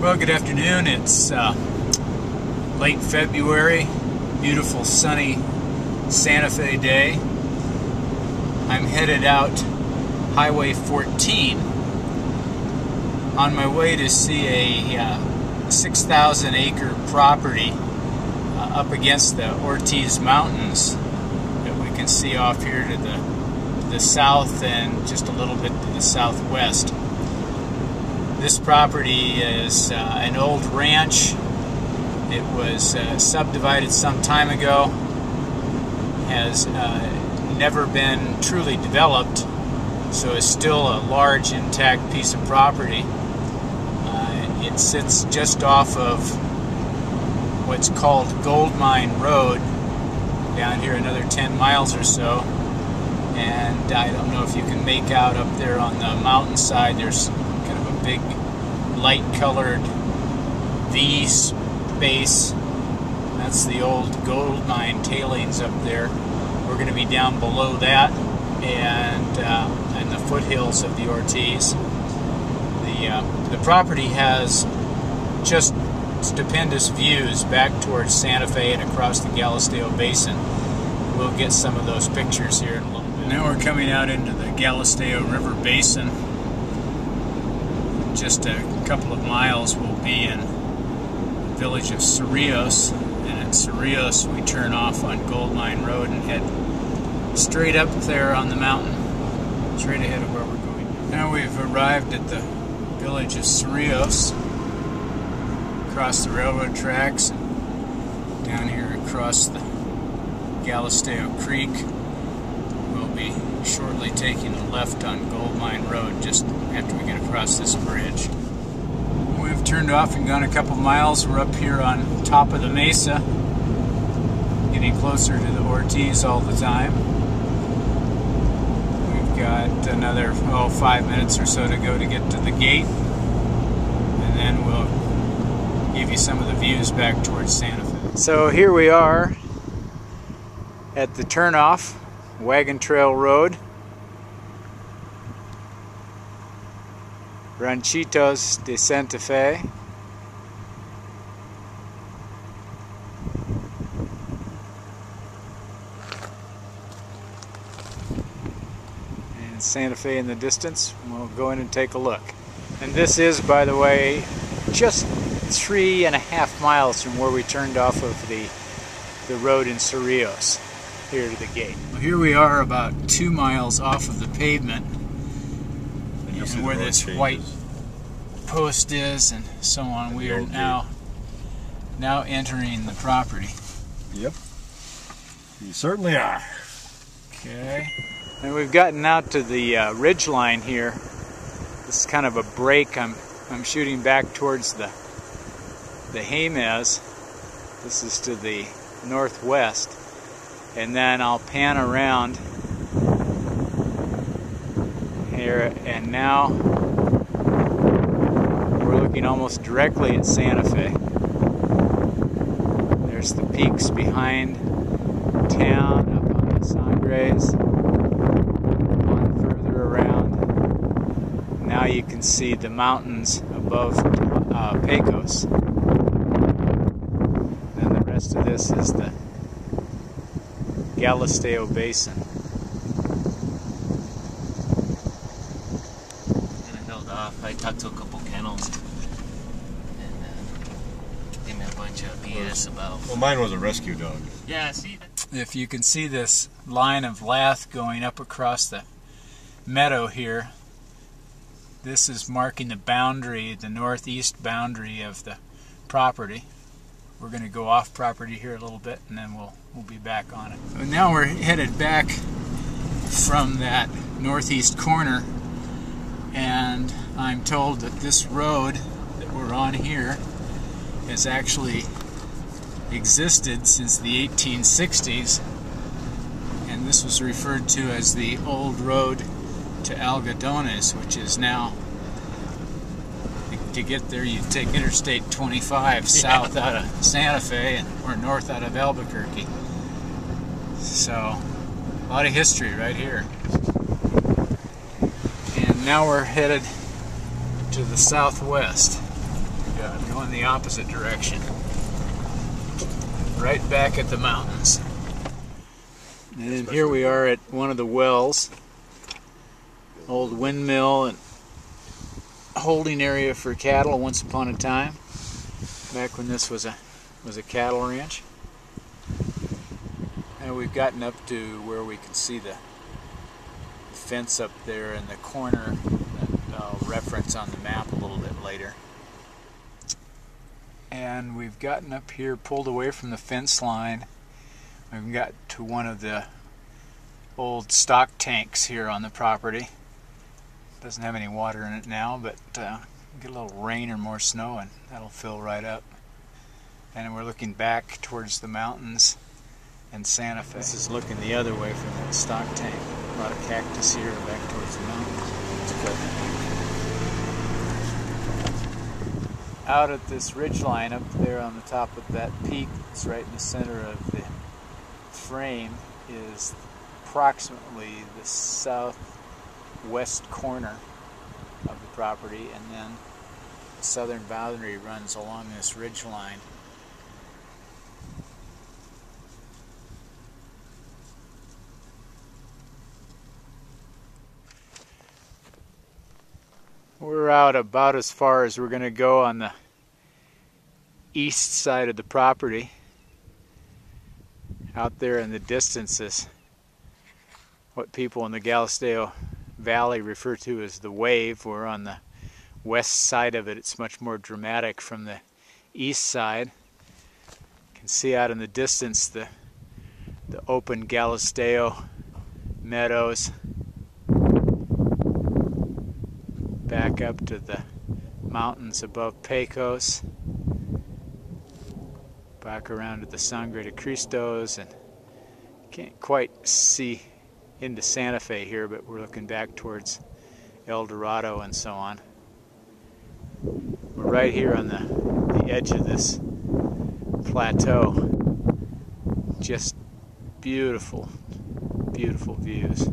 Well, good afternoon. It's late February, beautiful sunny Santa Fe day. I'm headed out Highway 14 on my way to see a 6,000 acre property up against the Ortiz Mountains that we can see off here to the south and just a little bit to the southwest. This property is an old ranch. It was subdivided some time ago, has never been truly developed, so it's still a large intact piece of property. It sits just off of what's called Gold Mine Road, down here another 10 miles or so, and I don't know if you can make out up there on the mountainside, there's kind of a big light-colored V space. That's the old gold mine tailings up there. We're going to be down below that and in the foothills of the Ortiz. The property has just stupendous views back towards Santa Fe and across the Galisteo Basin. We'll get some of those pictures here in a little bit. Now we're coming out into the Galisteo River Basin. Just a couple of miles we'll be in the village of Cerrillos, and at Cerrillos we turn off on Gold Mine Road and head straight up there on the mountain, straight ahead of where we're going. Now we've arrived at the village of Cerrillos, across the railroad tracks, and down here across the Galisteo Creek. We'll be shortly taking a left on Gold Mine Road just after we get across this bridge. We've turned off and gone a couple miles. We're up here on top of the mesa, getting closer to the Ortiz all the time. We've got another 5 minutes or so to go to get to the gate, and then we'll give you some of the views back towards Santa Fe. So here we are at the turnoff, Wagon Trail Road, Ranchitos de Santa Fe. And Santa Fe in the distance. We'll go in and take a look. And this is, by the way, just 3.5 miles from where we turned off of the road in Cerrillos, here to the gate. Well, here we are about 2 miles off of the pavement, and where this white post is and so on. We are now entering the property. Yep, you certainly are. Okay, and we've gotten out to the ridge line here. This is kind of a break. I'm shooting back towards the Jemez. This is to the northwest, and then I'll pan around here, and now we're looking almost directly at Santa Fe. There's the peaks behind town up on the Sangres, on further around. Now you can see the mountains above Pecos. And the rest of this is the Galisteo Basin. I talked to a couple kennels and gave me a bunch of BS about... Well, mine was a rescue dog. Yeah, see? If you can see this line of lath going up across the meadow here, this is marking the boundary, the northeast boundary of the property. We're going to go off property here a little bit, and then we'll be back on it. So now we're headed back from that northeast corner, and I'm told that this road that we're on here has actually existed since the 1860s, and this was referred to as the old road to Algodones, which is now, to get there you take Interstate 25 south out of Santa Fe or north out of Albuquerque. So a lot of history right here. And now we're headed to the southwest. going the opposite direction. Right back at the mountains. And then here we are at one of the wells. Old windmill and holding area for cattle once upon a time. Back when this was a cattle ranch. And we've gotten up to where we can see the fence up there in the corner that I'll reference on the map a little bit later. And we've gotten up here, pulled away from the fence line. We've got to one of the old stock tanks here on the property. Doesn't have any water in it now, but get a little rain or more snow and that'll fill right up. And we're looking back towards the mountains and Santa Fe. This is looking the other way from that stock tank. A lot of cactus here back towards the mountains. It's good. Out at this ridge line up there on the top of that peak that's right in the center of the frame is approximately the southwest corner of the property, and then the southern boundary runs along this ridge line. We're out about as far as we're going to go on the east side of the property. Out there in the distance is what people in the Galisteo Valley refer to as the wave. We're on the west side of it. It's much more dramatic from the east side. You can see out in the distance the open Galisteo meadows. Back up to the mountains above Pecos. Back around to the Sangre de Cristos, and can't quite see into Santa Fe here, but we're looking back towards El Dorado and so on. We're right here on the edge of this plateau. Just beautiful, beautiful views.